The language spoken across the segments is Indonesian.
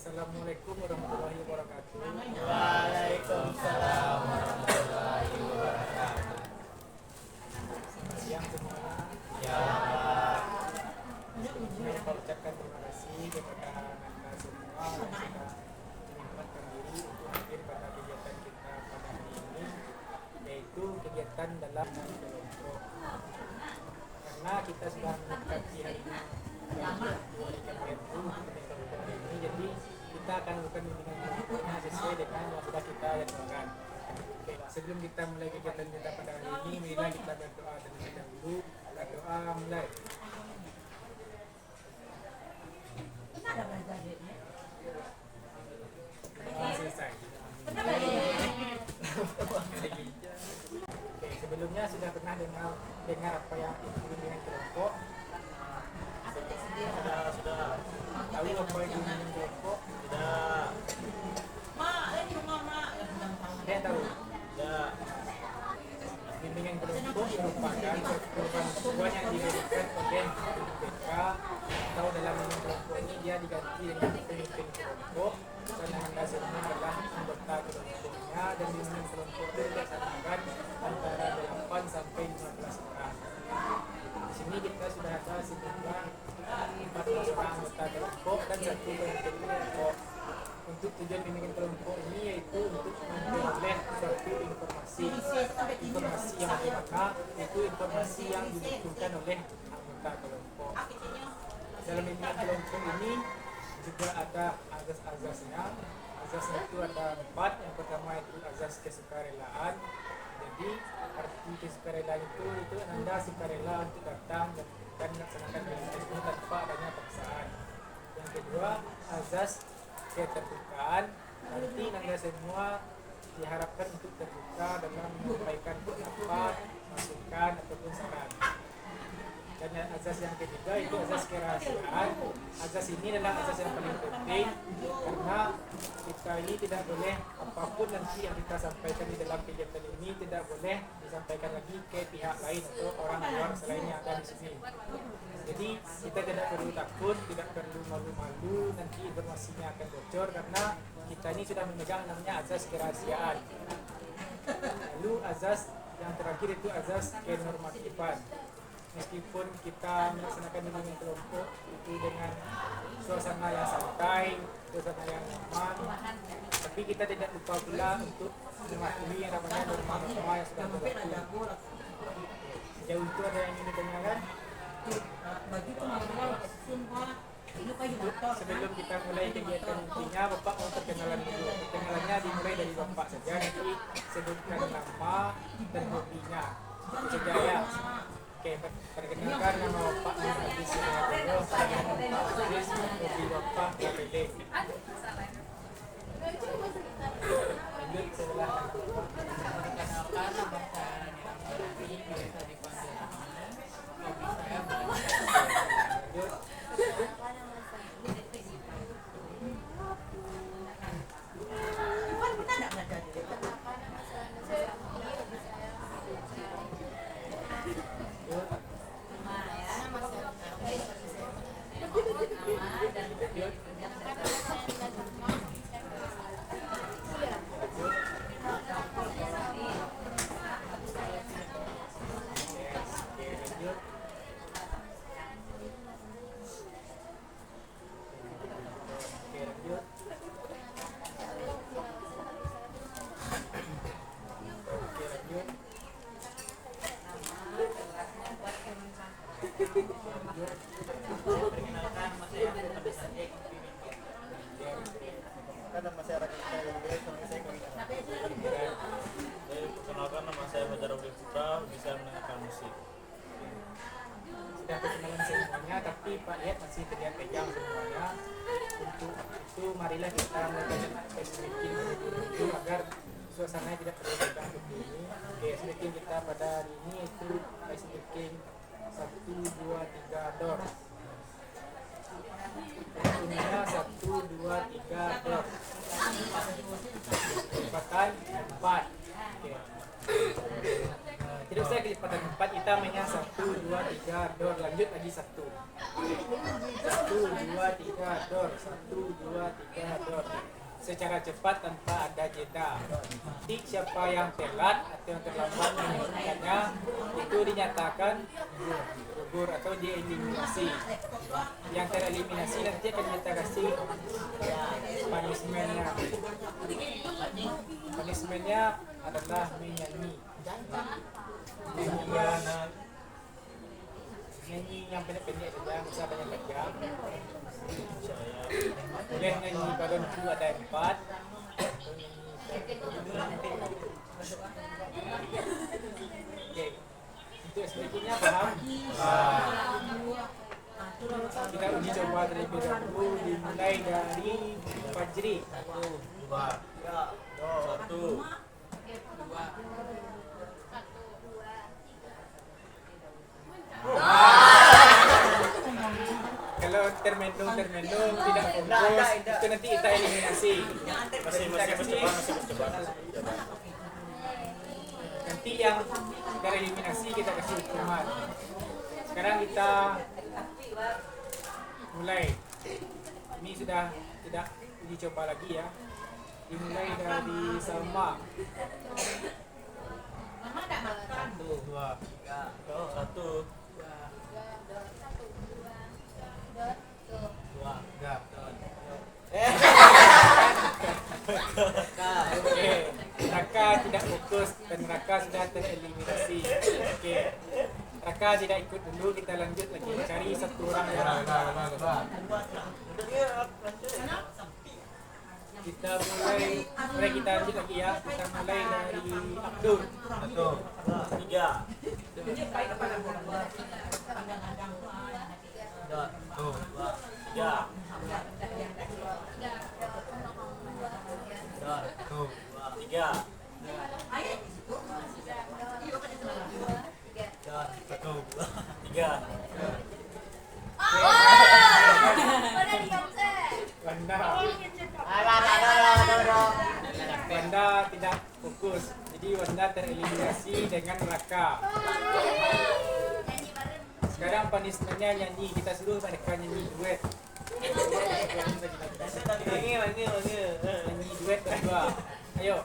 Assalamualaikum warahmatullahi wabarakatuh. Waalaikumsalam warahmatullahi wabarakatuh. Selamat siang semuanya. Ya, Saya mengucapkan terima kasih kepada Anda semua yang sudah menyempatkan diri untuk hadir pada kegiatan kita pada hari ini, yaitu kegiatan dalam kelompok. Karena kita sudah mendekati hari ini jadi kita akan melakukan bimbingan kelompoknya sesuai dengan yang sudah kita jadwalkan. Oke, sebelum kita mulai kegiatan kita pada hari ini, marilah kita berdoa terlebih dahulu. Berdoa mulai. Selesai. Oke, sebelumnya sudah pernah dengar apa yang bimbingan kelompok? sudah. Tahu apa yang bimbingan kelompok? Sudah. Ada yang tahu? Sudah. Bimbingan kelompok merupakan bantuan yang diberikan oleh BPK atau dalam bimbingan kelompok ini dia diganti dengan pemimpin kelompok dan Anda semua adalah anggota kelompoknya, dan bimbingan kelompok itu dilaksanakan antara 8 sampai 15 orang. Di sini kita sudah ada sejumlah 14 orang anggota kelompok dan 1 pemimpin kelompok. Untuk tujuan bimbingan kelompok ini yaitu untuk memperoleh suatu informasi yang bagaimana, yaitu informasi yang dibutuhkan oleh anggota kelompok. Dalam bimbingan kelompok ini juga ada azas-azasnya. Azasnya itu ada 4. Yang pertama itu azas kesukarelaan. Jadi arti kesukarelaan itu Anda sukarela untuk datang dan melaksanakan kegiatan itu tanpa adanya paksaan. Yang kedua, azas keterbukaan. Nanti Anda semua diharapkan untuk terbuka dalam menyampaikan pendapat, masukan ataupun saran. Dan azas yang ketiga itu azas kerahasiaan. Azas ini adalah azas yang paling penting karena kita ini tidak boleh apapun nanti yang kita sampaikan di dalam kegiatan ini tidak boleh disampaikan lagi ke pihak lain atau orang luar selain yang ada di sini. Jadi kita tidak perlu takut, tidak perlu malu-malu nanti informasinya akan bocor karena kita ini sudah memegang namanya azas kerahasiaan. Lalu azas yang terakhir itu azas kenormatifan. Meskipun kita melaksanakan bimbingan kelompok itu dengan suasana yang santai, suasana yang nyaman, tapi kita tidak lupa pula untuk mematuhi yang namanya norma-norma yang sudah berlaku. Sejauh itu ada yang ingin ditanyakan? Sebelum kita mulai kegiatan intinya, Bapak mau perkenalan dulu. Perkenalannya dimulai dari Bapak saja, nanti sebutkan nama dan hobinya. Itu saja ya. Oke, perkenalkan nama Bapak Hafiz Hidayatullah, saya Bapak Hafiz, hobi Bapak KPD. Lanjut setelah Perkenalkan, nama saya Nirang Rafi, biasa dipanggil Ami. Hobi saya belajar. lanjut. Perkenalkan, nama saya Pada Sanjek. Karena masyarakat kita yang berbeda sama saya kami Perkenalkan, nama saya Fajar Abdul Putra, bisa mendengarkan musik. Sudah perkenalan semuanya, tapi Pak lihat masih terlihat pegang semuanya. Untuk itu marilah kita melakukan speaking dulu agar suasananya tidak terlalu tegang seperti ini. Oke, speaking kita pada hari ini itu speaking 1, 2, 3 door. Bunyinya 1, 2, 3 door. Kelipatan 4. Oke. Tidak usah kelipatan 4, kita mainnya 1, 2, 3 door. Lanjut lagi 1. 1, 2, 3 door. 1, 2, 3, dor. Secara cepat tanpa ada jeda. Nanti siapa yang telat atau yang terlambat menyebutkannya itu dinyatakan gugur atau dieliminasi. Yang tereliminasi nanti akan kita kasih punishment-nya. Punishment-nya adalah menyanyi. Nyanyi yang pendek-pendek saja, bisa banyak panjang. Boleh nyanyi balon itu ada 4. Oke, untuk sedikitnya paham? Kita uji coba terlebih dahulu dimulai dari Fajri. 1. Kalau termendung tidak fokus, itu nanti kita eliminasi. Masih bercoba. Nanti yang tereliminasi kita kasih hukuman. Sekarang kita mulai. Ini sudah tidak uji coba lagi ya. Dimulai dari Salma. 1, 2, 1. 2, 3. Oke, Raka tidak fokus dan Raka sudah tereliminasi. Oke, Raka tidak ikut dulu, kita lanjut lagi cari satu orang yang kita mulai kita lanjut lagi ya. Kita mulai dari Abdul. 1, 3. 3. Wanda tidak fokus, jadi Wanda tereliminasi dengan Raka. Sekarang punishment-nya nyanyi, kita suruh mereka nyanyi duet. Nyanyi duet berdua. Ayo.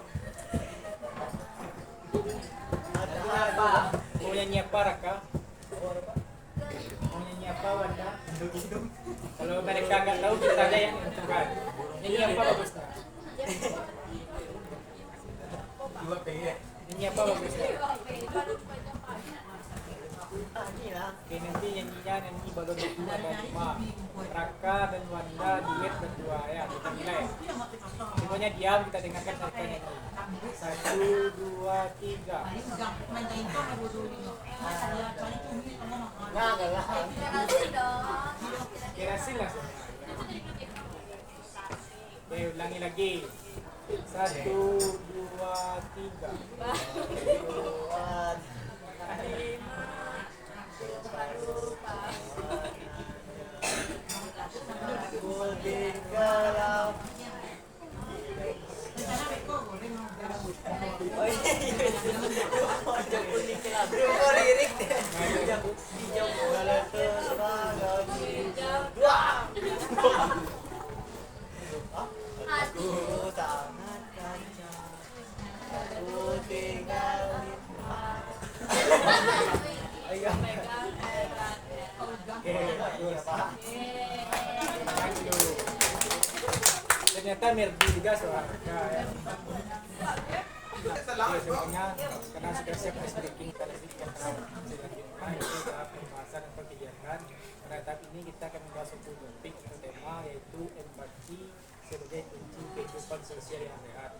Mau nyanyi apa Raka? Mau nyanyi apa Wanda? Kalau mereka nggak tahu kita aja yang menentukan. Nyanyi apa bagusnya? Nyanyi apa bagusnya? Oke, nanti nyanyinya nyanyi balon itu ada 5. Raka dan Wanda duet berdua ya, kita nilai. Semuanya diam, kita dengarkan mereka nyanyi. 1, 2, 3. Kirasin lah semua. Oke, ulangi lagi. 1, 2, 3. Ternyata merdu juga suaranya ya. Semuanya karena sudah siap ice breaking, kita lanjutkan selanjutnya itu adalah pembahasan atau kegiatan. Pada tahap ini kita akan membahas satu topik atau tema yaitu empati sebagai kunci kehidupan sosial yang sehat.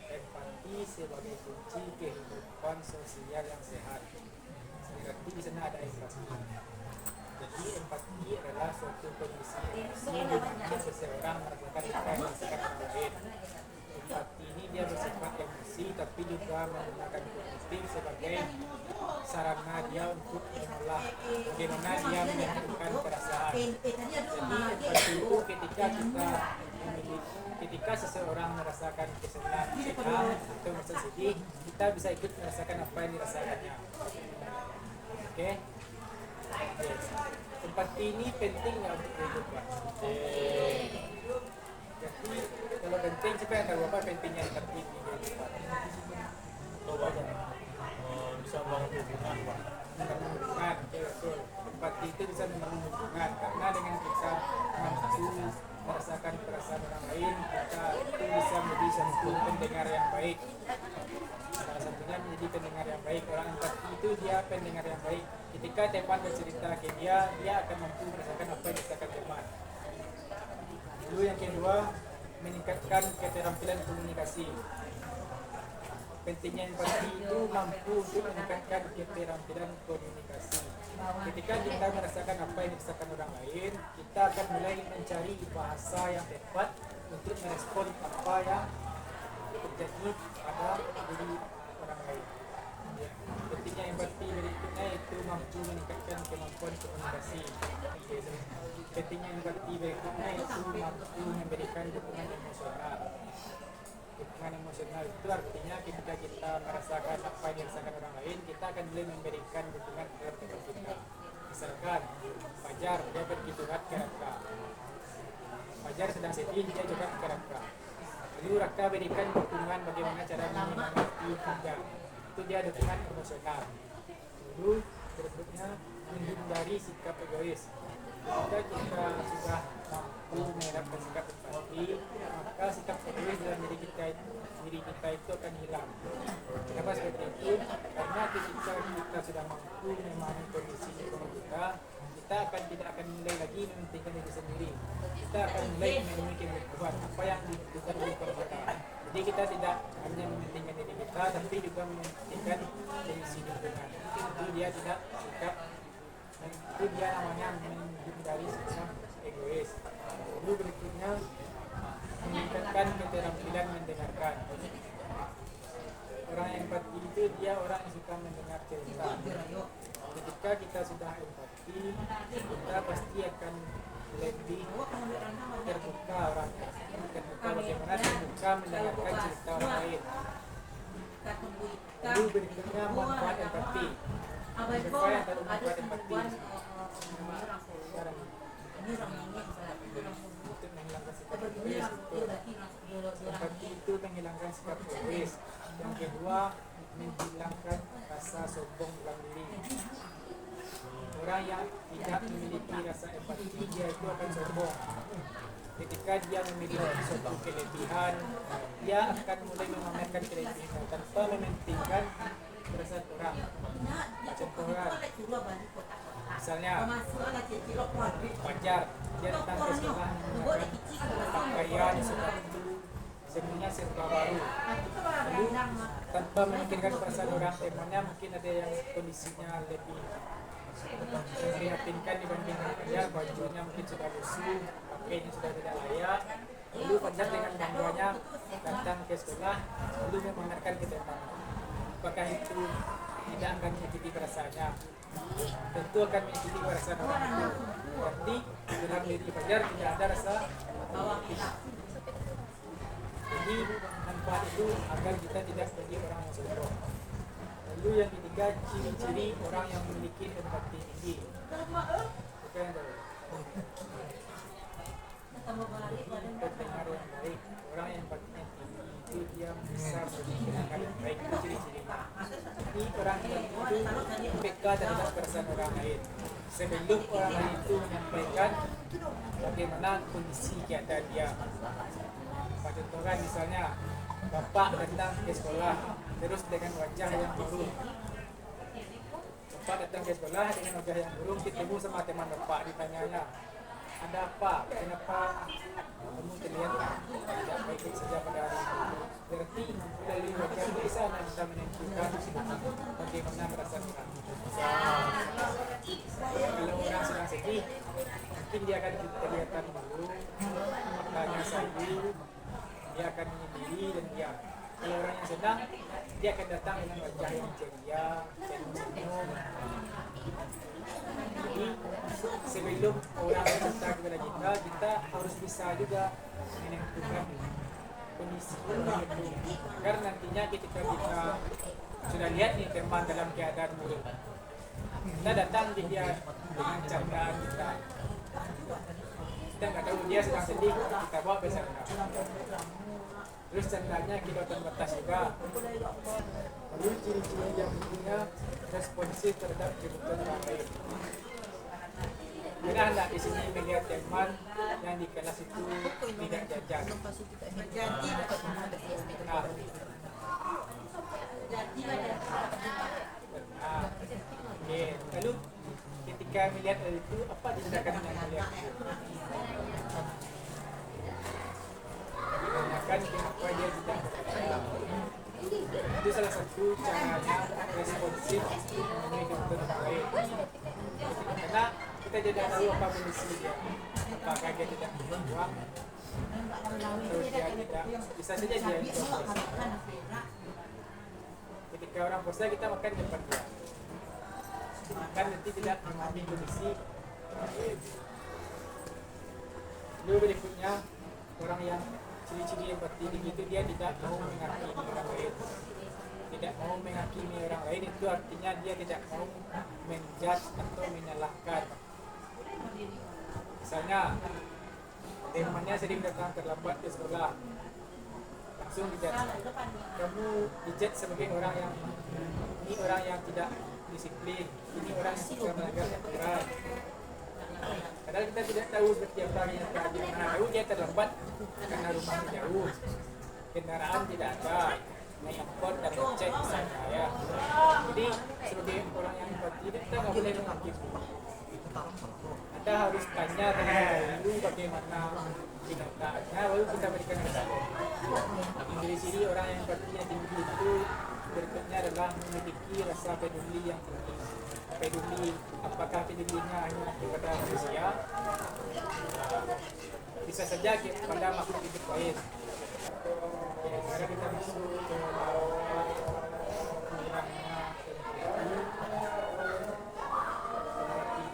Empati sebagai kunci kehidupan sosial yang sehat. Berarti di sana ada empati. Jadi empati adalah suatu kondisi emosi di mana seseorang merasakan apa yang dirasakan orang lain. Empati ini dia bersifat emosi tapi juga menggunakan kognitif sebagai sarana dia untuk mengolah bagaimana dia menentukan perasaan. Jadi empati itu ketika seseorang merasakan kesenangan, senang atau merasa sedih, kita bisa ikut merasakan apa yang dirasakannya. Oke? Yes. empati ini penting nggak untuk kehidupan? Jadi kalau penting, siapa yang tahu apa pentingnya empati di kehidupan? Tuh Pak. Bisa membangun hubungan Pak. Membangun hubungan, betul. Empati itu bisa membangun hubungan karena dengan kita mampu merasakan perasaan orang lain, kita itu bisa menjadi satu pendengar yang baik. Salah satunya menjadi pendengar yang baik. Orang empati itu dia pendengar yang baik. Ketika teman bercerita ke dia akan mampu merasakan apa yang dikatakan teman. Lalu yang kedua, meningkatkan keterampilan komunikasi. Pentingnya empati itu mampu untuk meningkatkan keterampilan komunikasi. Ketika kita merasakan apa yang dirasakan orang lain, kita akan mulai mencari bahasa yang tepat untuk merespon apa yang terjadi pada diri orang lain. Pentingnya empati berikutnya itu mampu meningkatkan kemampuan komunikasi. Pentingnya empati berikutnya itu mampu memberikan dukungan emosional. Dukungan emosional itu artinya ketika kita merasakan apa yang dirasakan orang lain, kita akan mulai memberikan dukungan terhadap teman kita. Misalkan Fajar, dia pergi curhat ke Raka. Fajar sedang sedih, dia curhat ke Raka. Lalu Raka berikan dukungan bagaimana cara menyemangati Fajar. Itu dia dukungan emosional. Lalu berikutnya menghindari sikap egois. Ketika kita sudah mampu menerapkan sikap empati, maka sikap egois dalam diri kita itu akan hilang. Kenapa seperti itu? Karena ketika kita sudah mampu memahami kondisi lingkungan kita tidak akan mulai lagi mementingkan diri sendiri. Kita akan mulai memenuhi kebutuhan apa yang dibutuhkan oleh kita. Jadi kita tidak hanya mementingkan diri kita, tapi juga mementingkan kondisi lingkungan. Jadi dia tidak sikap, itu dia namanya menghindari sikap egois. Lalu berikutnya meningkatkan keterampilan mendengarkan. Orang yang empati itu dia orang yang suka mendengar cerita. Ketika kita sudah empati, kita pasti akan lebih terbuka orangnya. Terbuka bagaimana terbuka mendengarkan cerita orang lain. Lalu berikutnya manfaat empati. Siapa yang tahu manfaat empati? Sekarang untuk menghilangkan sikap egois. Empati itu menghilangkan sikap egois. Yang kedua, menghilangkan rasa sombong dalam diri. Orang yang tidak memiliki rasa empati, dia itu akan sombong. Ketika dia memiliki suatu kelebihan, dia akan mulai memamerkan kelebihan tanpa mementingkan perasaan orang. Contohnya, misalnya Fajar, dia datang ke sekolah menggunakan pakaian sepatu semuanya serba baru. Lalu tanpa memikirkan perasaan orang temannya, mungkin ada yang kondisinya lebih memprihatinkan dibandingkan dia, bajunya mungkin sudah busuk, pakaiannya sudah tidak layak. Lalu Fajar dengan bangganya datang ke sekolah, lalu memamerkan ke temannya. Apakah itu tidak akan menyakiti perasaannya? Tentu akan menyakiti perasaan orang itu. Berarti dalam diri Fajar tidak ada rasa empati. Jadi manfaat itu agar kita tidak menjadi orang yang sombong. Lalu yang ketiga, ciri-ciri orang yang memiliki empati tinggi. Bukan yang tahu. Pendengar yang baik, orang yang empatinya tinggi itu dia bisa berpikir yang baik, itu ciri-cirinya. Jadi orang yang itu peka terhadap perasaan orang lain. Sebelum orang lain itu menyampaikan bagaimana kondisi keadaan dia. Contohkan misalnya bapak datang ke sekolah terus dengan wajah yang murung. Bapak datang ke sekolah dengan wajah yang murung, ketemu sama teman bapak, ditanyanya, ada apa? Kenapa kamu terlihat tidak baik saja pada hari ini? Berarti melalui wajah tulisan bisa menentukan bagaimana merasa orang. Kalau orang sedang sedih, mungkin dia akan kelihatan murung, matanya sayu, dia akan menyendiri dan diam. Kalau orang yang senang, dia akan datang dengan wajah yang ceria, senyum. Jadi sebelum orang bercerita kepada kita, kita harus bisa juga menentukan kondisi orang itu. Karena nantinya ketika kita sudah lihat nih teman dalam keadaan buruk, Kita datang dia dengan candaan kita. Kita nggak tahu dia sedang sedih, kita bawa ke sana. Terus candanya kelihatan batas juga. Lalu ciri-ciri yang punya responsif terhadap kebutuhan orang lain. Pernah nggak di sini melihat teman yang di kelas itu tidak jajan? Oke. Lalu ketika melihat hal itu, apa tindakan yang melihat itu? Tanyakan kenapa dia tidak berjalan. Itu salah satu caranya responsif memenuhi kebutuhan orang lain. Karena kita tidak tahu apa kondisi dia, apakah dia tidak berjuang atau dia tidak, bisa saja dia puasa. Ketika orang puasa kita makan di depan dia, kan nanti tidak memahami kondisi. Lalu berikutnya orang yang ciri-ciri empati itu dia tidak mau menghakimi orang lain. Tidak mau menghakimi orang lain itu artinya dia tidak mau menjudge atau menyalahkan. Misalnya temannya sering datang terlambat ke sekolah, langsung dijudge. Kamu dijudge sebagai orang yang ini orang yang tidak disiplin, ini orang yang suka melanggar aturan. Padahal kita tidak tahu seperti apa yang terjadi. Mana tahu dia terlambat karena rumahnya jauh, kendaraan tidak ada, naik angkot dan cek misalnya ya. Jadi sebagai orang yang empati kita nggak boleh menghakimi. Kita harus tanya dulu bagaimana kenyataannya, baru kita berikan kesaksian. Ciri-ciri orang yang empatinya tinggi itu berikutnya adalah memiliki rasa peduli yang tinggi. Peduli, apakah pedulinya hanya kepada manusia? Bisa saja kepada makhluk hidup lain. Sekarang kita masuk ke kurangnya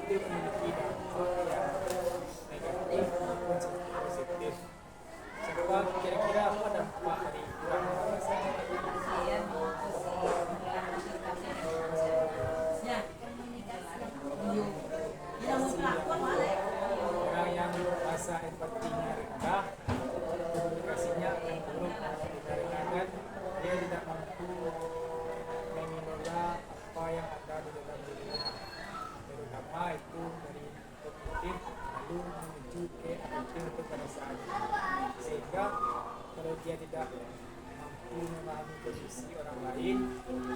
itu memiliki dampak yang negatif maupun positif. Serta kira-kira apa dampak dari kurangnya rasa orang yang rasa empatinya rendah, komunikasinya akan buruk dikarenakan dia tidak mampu mengelola apa yang ada di dalam dirinya, terutama itu dari kognitif lalu menuju ke afektif atau perasaan. Sehingga kalau dia tidak mampu memahami kondisi orang lain,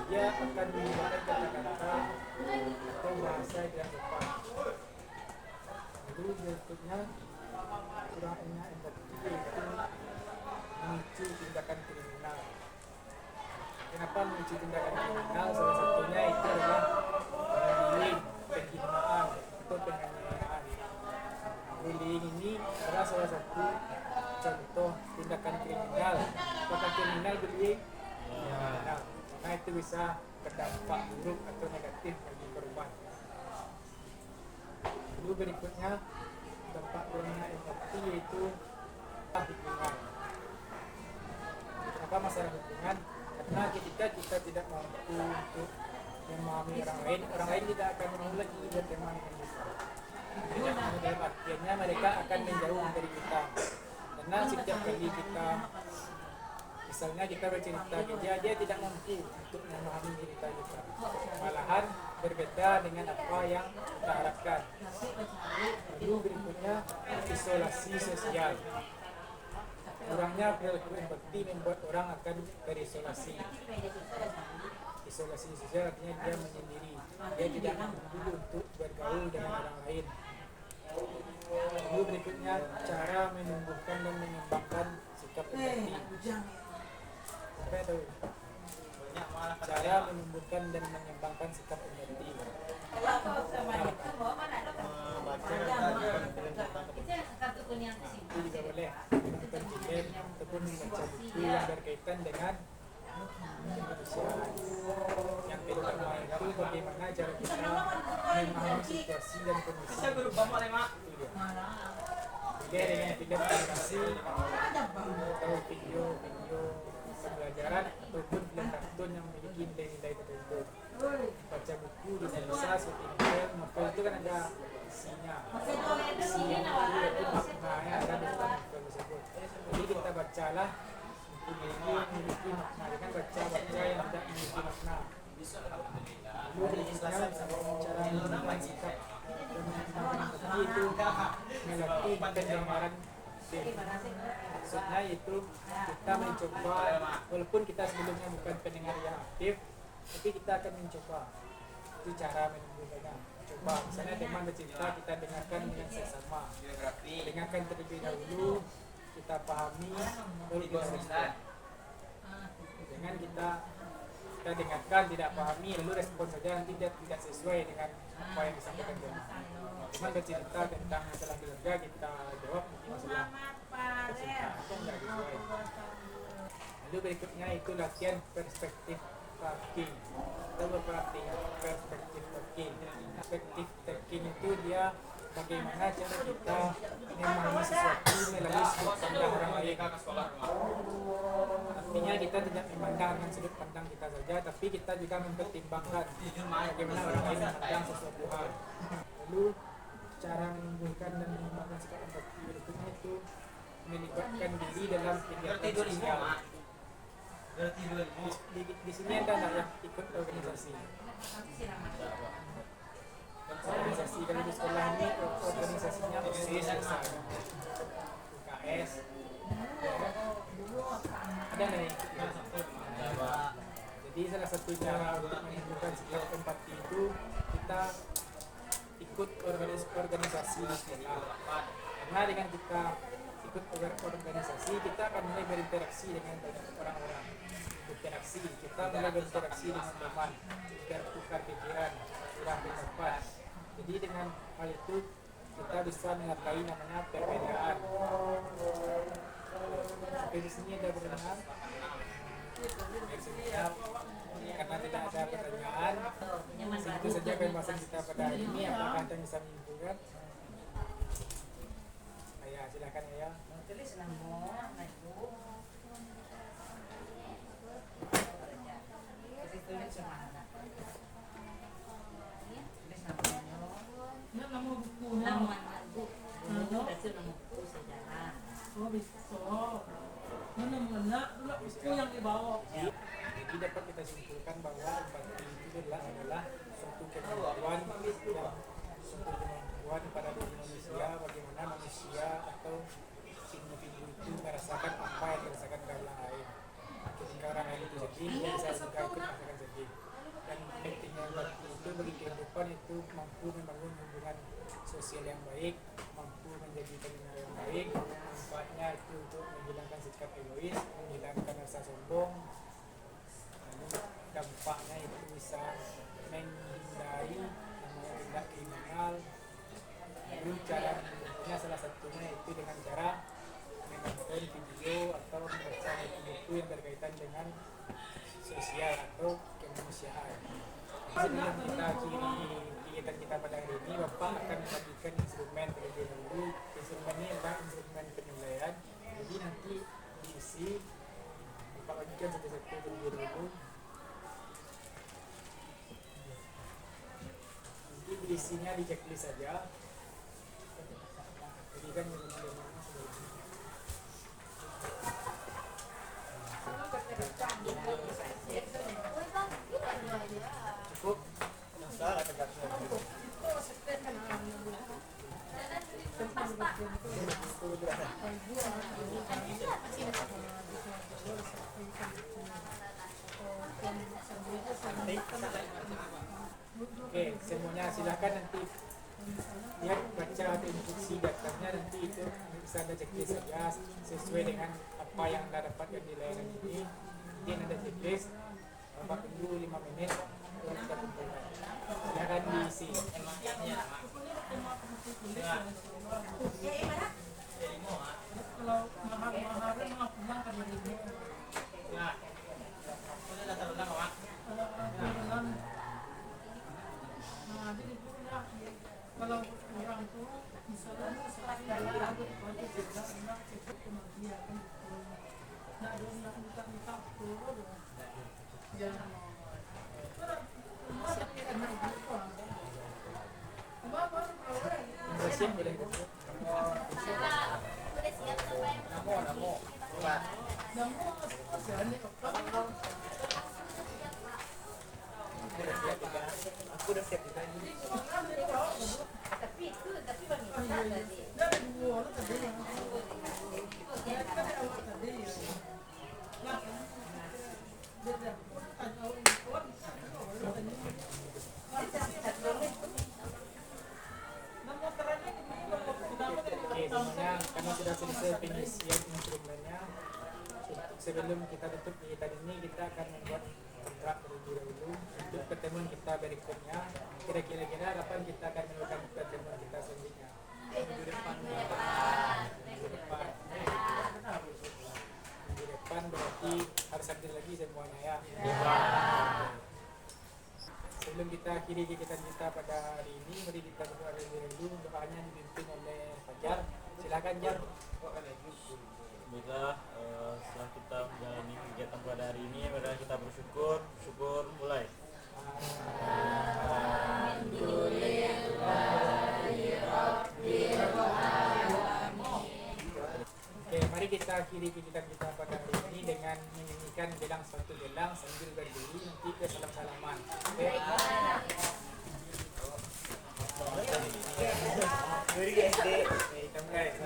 dia akan menggunakan kata-kata atau bahasa yang tidak tepat. Lalu berikutnya kurangnya empati itu memicu tindakan kriminal. Kenapa memicu tindakan kriminal? Salah satunya itu adalah bullying, penghinaan atau penganiayaan. Bullying ini adalah salah satu contoh tindakan kriminal. Apakah kriminal bullying? Nah, karena itu bisa berdampak buruk atau negatif bagi korban. Lalu berikutnya dampak kurangnya empati yaitu hubungan. Kenapa masalah hubungan? Karena ketika kita tidak mampu untuk memahami orang lain tidak akan mau lagi berteman dengan kita. Dalam artiannya mereka akan menjauh dari kita. Karena setiap kali kita misalnya kita bercerita ke dia tidak mampu untuk memahami cerita kita. Malahan berbeda dengan apa yang kita harapkan. Lalu berikutnya isolasi sosial. Kurangnya perilaku empati membuat orang akan terisolasi. Isolasi sosial artinya dia menyendiri. Dia tidak mampu untuk bergaul dengan orang lain. Lalu berikutnya cara menumbuhkan dan mengembangkan sikap empati. Apa itu? Cara menumbuhkan dan mengembangkan sikap empati. Itu juga boleh menonton film ataupun membaca buku yang berkaitan dengan kemanusiaan. Yang pertama itu bagaimana cara kita memahami situasi dan kondisi. Juga dengan film animasi atau video-video pembelajaran ataupun film kartun yang memiliki nilai-nilai tertentu. Baca buku bisa seperti isinya. Isinya itu maknanya ada di dalam buku tersebut. Jadi kita bacalah memiliki makna, dengan baca yang tidak memiliki makna. Lalu berikutnya cara menggunakan sikap dan menggunakan itu melalui pendengaran. Maksudnya itu kita mencoba, walaupun kita sebelumnya bukan pendengar yang aktif, tapi kita akan mencoba. Itu cara mendengarnya. Coba, misalnya teman bercerita, kita dengarkan dengan seksama. Dengarkan terlebih dahulu, kita pahami, baru kita respon. Dengan kita dengarkan, tidak pahami, lalu respon saja, nanti dia tidak sesuai dengan apa yang disampaikan teman. Teman bercerita tentang masalah keluarga, kita jawab mungkin masalah percintaan itu tidak sesuai. Lalu berikutnya itu latihan perspektif taking. Kita berpraktik perspektif taking. Perspektif taking itu dia bagaimana cara kita memahami sesuatu melalui sudut pandang orang lain. Artinya kita tidak memandang dengan sudut pandang kita saja, tapi kita juga mempertimbangkan bagaimana orang lain memandang sesuatu hal. Lalu cara menumbuhkan dan mengembangkan sikap empati berikutnya itu melibatkan diri dalam kegiatan sosial. Di sini ada anak yang ikut organisasi. Organisasi kalau di sekolah ini organisasinya OSIS, UKS, ada yang ikut. Jadi salah satu cara untuk menunjukkan sikap empati itu kita ikut organisasi di sekolah. Karena dengan kita ikut organisasi, kita akan mulai berinteraksi dengan banyak orang-orang. Kita mulai berinteraksi dengan teman, bertukar pikiran, kurang pendapat. Jadi dengan hal itu kita bisa menghargai namanya perbedaan. Sampai di sini ada pertanyaan? Karena tidak ada pertanyaan, itu saja pembahasan kita pada hari ini. Apakah Anda bisa menyimpulkan? Ayah, silakan Ayah. Yang dibawa. Jadi dapat kita simpulkan bahwa empati itu adalah suatu kemampuan pada diri manusia, bagaimana manusia atau individu itu merasakan apa yang dirasakan oleh orang lain. Ketika orang lain itu sedih, dia bisa juga ikut merasakan sedih. Dan pentingnya empati itu bagi kehidupan itu mampu membangun hubungan sosial yang baik, mampu menjadi pendengar yang baik. Manfaatnya itu untuk menghilangkan sikap egois, menghilangkan rasa sombong. Lalu dampaknya itu bisa menghindari namanya tindak kriminal. Lalu cara menghindarinya salah satunya itu dengan cara menonton video atau membaca buku yang berkaitan dengan sosial atau kemanusiaan. Sebelum kita akhiri kegiatan kita pada hari ini, Bapak akan membagikan instrumen terlebih dahulu. Instrumen ini adalah instrumen penilaian. Jadi nanti diisi, Bapak bagikan satu-satu terlebih dahulu. Nanti diisinya di checklist saja. Jadi kan cukup. Oke, semuanya silakan nanti lihat baca atau instruksi daftarnya, nanti itu bisa Anda checklist saja sesuai dengan apa yang Anda dapatkan di layanan ini. Nanti Anda checklist, Bapak tunggu 5 menit baru kita kumpulkan. Silakan diisi. Kalau mahar-mahar mah pulang ke dirimu. Nah, jadi punya kalau orang tua misalnya setelah wajib juga anak itu kemudian kan nah ada yang minta turun jangan baru Namun masih aneh apa? Aku udah siap juga ini. Tapi wanita tadi. Dari dua orang tadi yang ya kan awal tadi ya. Nah, dia pun tanya awal namun ternyata ini kenapa Oke, semuanya kami sudah selesai pengisian instrumennya. Sebelum kita tutup kegiatan ini, kita akan membuat kontrak terlebih dahulu untuk pertemuan kita berikutnya. Kira-kira kapan kita akan melakukan pertemuan kita selanjutnya? Minggu depan. Minggu depan berarti harus hadir lagi semuanya ya. Sebelum kita akhiri kegiatan kita pada hari ini, mari kita berdoa terlebih dahulu. Doanya dipimpin oleh Fajar. Silakan Jar. Alhamdulillah, setelah kita menjalani kegiatan pada hari ini, mari kita bersyukur mulai. Oke, mari kita akhiri kegiatan kita pada hari ini dengan menyanyikan gelang satu gelang sambil berdiri nanti ke salam-salaman. Oke. Kita mulai.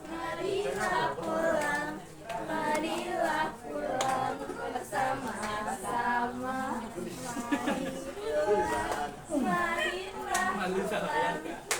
Mari kita Marilah pulang bersama-sama. Malu sama ya.